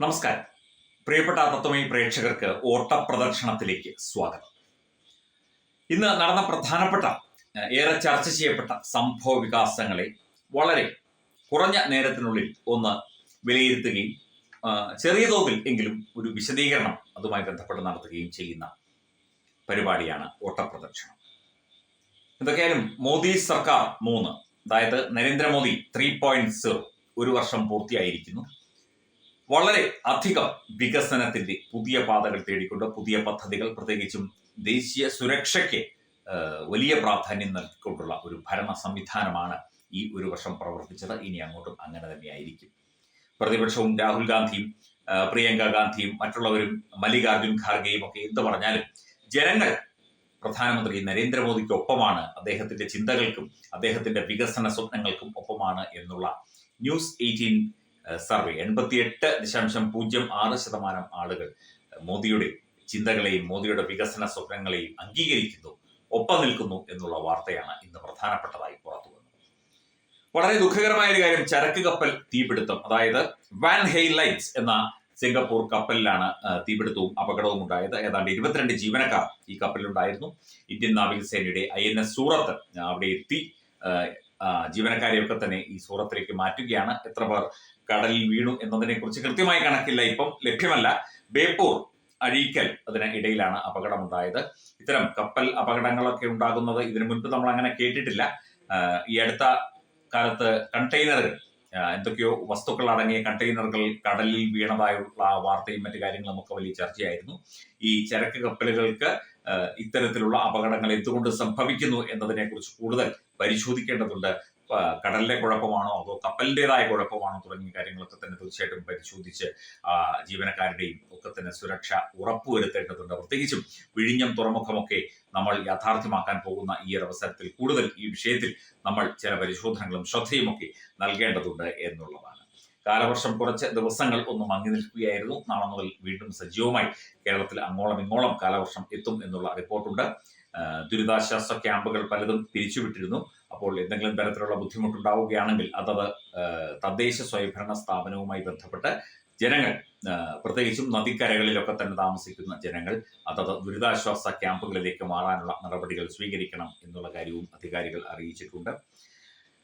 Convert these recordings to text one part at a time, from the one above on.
നമസ്കാരം. പ്രിയപ്പെട്ട തത്വമയി പ്രേക്ഷകർക്ക് ഓട്ടപ്രദക്ഷിണത്തിലേക്ക് സ്വാഗതം. ഇന്ന് നടന്ന പ്രധാനപ്പെട്ട ഏറെ ചർച്ച ചെയ്യപ്പെട്ട സംഭവ വികാസങ്ങളെ വളരെ കുറഞ്ഞ നേരത്തിനുള്ളിൽ ഒന്ന് വിലയിരുത്തുകയും ചെറിയ തോതിൽ എങ്കിലും ഒരു വിശദീകരണം അതുമായി ബന്ധപ്പെട്ട് നടത്തുകയും ചെയ്യുന്ന പരിപാടിയാണ് ഓട്ടപ്രദക്ഷിണം. എന്തൊക്കെയായാലും മോദി സർക്കാർ 3, അതായത് നരേന്ദ്രമോദി 3.0 ഒരു വർഷം പൂർത്തിയായിരിക്കുന്നു. വളരെ അധികം വികസനത്തിന്റെ പുതിയ പാതകൾ തേടിക്കൊണ്ട് പുതിയ പദ്ധതികൾ, പ്രത്യേകിച്ചും ദേശീയ സുരക്ഷയ്ക്ക് വലിയ പ്രാധാന്യം നൽകിക്കൊണ്ടുള്ള ഒരു ഭരണ സംവിധാനമാണ് ഈ ഒരു വർഷം പ്രവർത്തിച്ചത്. ഇനി അങ്ങോട്ടും അങ്ങനെ തന്നെയായിരിക്കും. പ്രതിപക്ഷവും രാഹുൽ ഗാന്ധിയും പ്രിയങ്ക ഗാന്ധിയും മറ്റുള്ളവരും മല്ലികാർജുൻ ഖാർഗെയും ഒക്കെ എന്ത് പറഞ്ഞാലും ജനങ്ങൾ പ്രധാനമന്ത്രി നരേന്ദ്രമോദിക്കൊപ്പമാണ്, അദ്ദേഹത്തിന്റെ ചിന്തകൾക്കും അദ്ദേഹത്തിന്റെ വികസന സ്വപ്നങ്ങൾക്കും ഒപ്പമാണ് എന്നുള്ള ന്യൂസ് 18 സർവേ 88.06% ആളുകൾ മോദിയുടെ ചിന്തകളെയും മോദിയുടെ വികസന സ്വപ്നങ്ങളെയും അംഗീകരിക്കുന്നു, ഒപ്പം നിൽക്കുന്നു എന്നുള്ള വാർത്തയാണ് ഇന്ന് പ്രധാനപ്പെട്ടതായി പുറത്തു വന്നത്. വളരെ ദുഃഖകരമായ ഒരു കാര്യം, ചരക്ക് കപ്പൽ തീപിടുത്തം, അതായത് വാൻ ഹെയ് ലൈൻസ് എന്ന സിംഗപ്പൂർ കപ്പലിലാണ് തീപിടുത്തവും അപകടവും ഉണ്ടായത്. ഏതാണ്ട് 22 ജീവനക്കാർ ഈ കപ്പലിലുണ്ടായിരുന്നു. ഇന്ത്യൻ നാവികസേനയുടെ INS സൂറത്ത് അവിടെ എത്തി ജീവനക്കാരെയൊക്കെ തന്നെ ഈ സൂറത്തിലേക്ക് മാറ്റുകയാണ്. എത്ര പേർ കടലിൽ വീണു എന്നതിനെ കുറിച്ച് കൃത്യമായി കണക്കില്ല, ഇപ്പം ലഭ്യമല്ല. ബേപ്പൂർ അഴീക്കൽ അതിന് ഇടയിലാണ് അപകടമുണ്ടായത്. ഇത്തരം കപ്പൽ അപകടങ്ങളൊക്കെ ഉണ്ടാകുന്നത് ഇതിനു മുൻപ് നമ്മൾ അങ്ങനെ കേട്ടിട്ടില്ല. ഈ അടുത്ത കാലത്ത് കണ്ടെയ്നറുകൾ, എന്തൊക്കെയോ വസ്തുക്കൾ അടങ്ങിയ കണ്ടെയ്നറുകൾ കടലിൽ വീണതായുള്ള വാർത്തയും മറ്റു കാര്യങ്ങളും ഒക്കെ വലിയ ചർച്ചയായിരുന്നു. ഈ ചരക്ക് കപ്പലുകൾക്ക് ഇത്തരത്തിലുള്ള അപകടങ്ങൾ എന്തുകൊണ്ട് സംഭവിക്കുന്നു എന്നതിനെ കുറിച്ച് കൂടുതൽ പരിശോധിക്കേണ്ടതുണ്ട്. കടലിലെ കുഴപ്പമാണോ അതോ കപ്പലിൻ്റെതായ കുഴപ്പമാണോ തുടങ്ങിയ കാര്യങ്ങളൊക്കെ തന്നെ തീർച്ചയായിട്ടും പരിശോധിച്ച് ജീവനക്കാരുടെയും ഒക്കെ തന്നെ സുരക്ഷ ഉറപ്പുവരുത്തേണ്ടതുണ്ട്. പ്രത്യേകിച്ചും വിഴിഞ്ഞം തുറമുഖമൊക്കെ നമ്മൾ യാഥാർത്ഥ്യമാക്കാൻ പോകുന്ന ഈ ഒരു അവസരത്തിൽ കൂടുതൽ ഈ വിഷയത്തിൽ നമ്മൾ ചില പരിശോധനകളും ശ്രദ്ധയുമൊക്കെ നൽകേണ്ടതുണ്ട് എന്നുള്ളതാണ്. കാലവർഷം കുറച്ച് ദിവസങ്ങൾ ഒന്ന് മങ്ങി നിൽക്കുകയായിരുന്നു. നാളെ മുതൽ വീണ്ടും സജീവമായി കേരളത്തിൽ അങ്ങോളം ഇങ്ങോളം കാലവർഷം എത്തും എന്നുള്ള റിപ്പോർട്ടുണ്ട്. ദുരിതാശ്വാസ ക്യാമ്പുകൾ പലതും പിരിച്ചുവിട്ടിരുന്നു. അപ്പോൾ എന്തെങ്കിലും തരത്തിലുള്ള ബുദ്ധിമുട്ടുണ്ടാവുകയാണെങ്കിൽ അതത് തദ്ദേശ സ്വയംഭരണ സ്ഥാപനവുമായി ബന്ധപ്പെട്ട് ജനങ്ങൾ, പ്രത്യേകിച്ചും നദിക്കരകളിലൊക്കെ തന്നെ താമസിക്കുന്ന ജനങ്ങൾ അതത് ദുരിതാശ്വാസ ക്യാമ്പുകളിലേക്ക് മാറാനുള്ള നടപടികൾ സ്വീകരിക്കണം എന്നുള്ള കാര്യവും അധികാരികൾ അറിയിച്ചിട്ടുണ്ട്.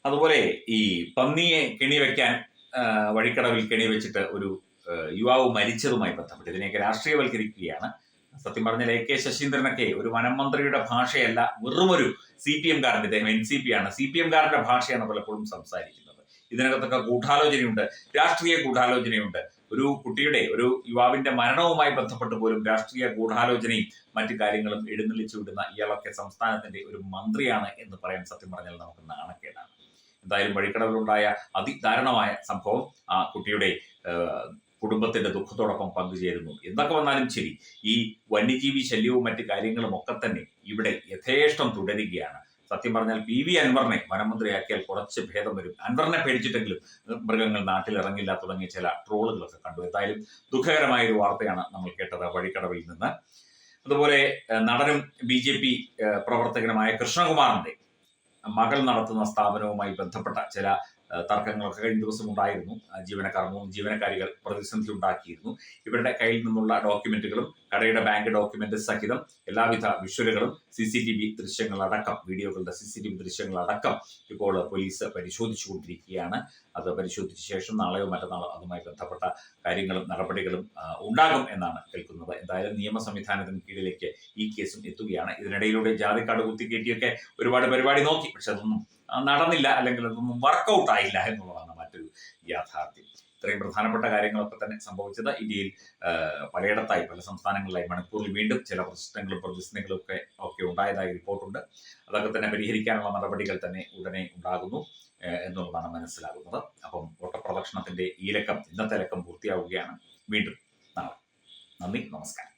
അതുപോലെ ഈ പന്നിയെ കെണിവെക്കാൻ വഴിക്കടവിൽ കെണിവെച്ചിട്ട് ഒരു യുവാവ് മരിച്ചതുമായി ബന്ധപ്പെട്ട് ഇതിനെയൊക്കെ രാഷ്ട്രീയവൽക്കരിക്കുകയാണ്. സത്യം പറഞ്ഞാൽ AK ശശീന്ദ്രനൊക്കെ ഒരു വനം മന്ത്രിയുടെ ഭാഷയല്ല, വെറുമൊരു CPM കാരന്റെ, ഇദ്ദേഹം NCP ആണ്, CPM കാരന്റെ ഭാഷയാണ് പലപ്പോഴും സംസാരിക്കുന്നത്. ഇതിനകത്തൊക്കെ ഗൂഢാലോചനയുണ്ട്, രാഷ്ട്രീയ ഗൂഢാലോചനയുണ്ട്. ഒരു കുട്ടിയുടെ, ഒരു യുവാവിന്റെ മരണവുമായി ബന്ധപ്പെട്ട് പോലും രാഷ്ട്രീയ ഗൂഢാലോചനയും മറ്റു കാര്യങ്ങളും എഴുന്നള്ളിച്ചു വിടുന്ന ഇയാളൊക്കെ സംസ്ഥാനത്തിന്റെ ഒരു മന്ത്രിയാണ് എന്ന് പറയാൻ സത്യം പറഞ്ഞാൽ നമുക്ക് നാണക്കേടാണ്. എന്തായാലും വഴിക്കടവിലുണ്ടായ അതിദാരുണമായ സംഭവം ആ കുട്ടിയുടെ കുടുംബത്തിന്റെ ദുഃഖത്തോടൊപ്പം പങ്കുചേരുന്നു. എന്തൊക്കെ വന്നാലും ശരി, ഈ വന്യജീവി ശല്യവും മറ്റു കാര്യങ്ങളും ഒക്കെ തന്നെ ഇവിടെ യഥേഷ്ടം തുടരുകയാണ്. സത്യം പറഞ്ഞാൽ PV അൻവറിനെ വനമന്ത്രിയാക്കിയാൽ കുറച്ച് ഭേദം വരും. അൻവറിനെ പേടിച്ചിട്ടെങ്കിലും മൃഗങ്ങൾ നാട്ടിൽ ഇറങ്ങില്ല തുടങ്ങിയ ചില ട്രോളുകളൊക്കെ കണ്ടു. എന്തായാലും ദുഃഖകരമായ ഒരു വാർത്തയാണ് നമ്മൾ കേട്ടത് വഴിക്കടവിൽ നിന്ന്. അതുപോലെ നടനും BJP പ്രവർത്തകനുമായ കൃഷ്ണകുമാറിന്റെ മകൾ നടത്തുന്ന സ്ഥാപനവുമായി ബന്ധപ്പെട്ട ചില തർക്കങ്ങളൊക്കെ കഴിഞ്ഞ ദിവസം ഉണ്ടായിരുന്നു. 3 ജീവനക്കാരികൾ പ്രതിസന്ധി ഉണ്ടാക്കിയിരുന്നു. ഇവരുടെ കയ്യിൽ നിന്നുള്ള ഡോക്യുമെന്റുകളും കടയുടെ ബാങ്ക് ഡോക്യുമെന്റ് സഹിതം എല്ലാവിധ വിഷ്വലുകളും CCTV ദൃശ്യങ്ങളടക്കം, വീഡിയോകളുടെ CCTV ദൃശ്യങ്ങളടക്കം ഇപ്പോൾ പോലീസ് പരിശോധിച്ചുകൊണ്ടിരിക്കുകയാണ്. അത് പരിശോധിച്ച ശേഷം നാളെയോ മറ്റന്നാളോ അതുമായി ബന്ധപ്പെട്ട കാര്യങ്ങളും നടപടികളും ഉണ്ടാകും എന്നാണ് കേൾക്കുന്നത്. എന്തായാലും നിയമ സംവിധാനത്തിന് കീഴിലേക്ക് ഈ കേസും എത്തുകയാണ്. ഇതിനിടയിലൂടെ ജാതിക്കാട് കുത്തിക്കേറ്റിയൊക്കെ ഒരുപാട് പരിപാടി നോക്കി, പക്ഷെ അതൊന്നും നടന്നില്ല, അല്ലെങ്കിൽ അതൊന്നും വർക്കൗട്ട് ആയില്ല എന്നുള്ളതാണ് മറ്റൊരു യാഥാർത്ഥ്യം. ഇത്രയും പ്രധാനപ്പെട്ട കാര്യങ്ങളൊക്കെ തന്നെ സംഭവിച്ചത് ഇന്ത്യയിൽ പലയിടത്തായി, പല സംസ്ഥാനങ്ങളിലായി, മണിപ്പൂരിൽ വീണ്ടും ചില പ്രശ്നങ്ങളും പ്രതിസന്ധികളും ഒക്കെ ഉണ്ടായതായി റിപ്പോർട്ടുണ്ട്. അതൊക്കെ തന്നെ പരിഹരിക്കാനുള്ള നടപടികൾ തന്നെ ഉടനെ ഉണ്ടാകുന്നു എന്നുള്ളതാണ് മനസ്സിലാകുന്നത്. അപ്പം ഓട്ടപ്രദക്ഷിണത്തിന്റെ ഇന്നത്തെ ലക്കം പൂർത്തിയാവുകയാണ്. വീണ്ടും നാളെ. നന്ദി, നമസ്കാരം.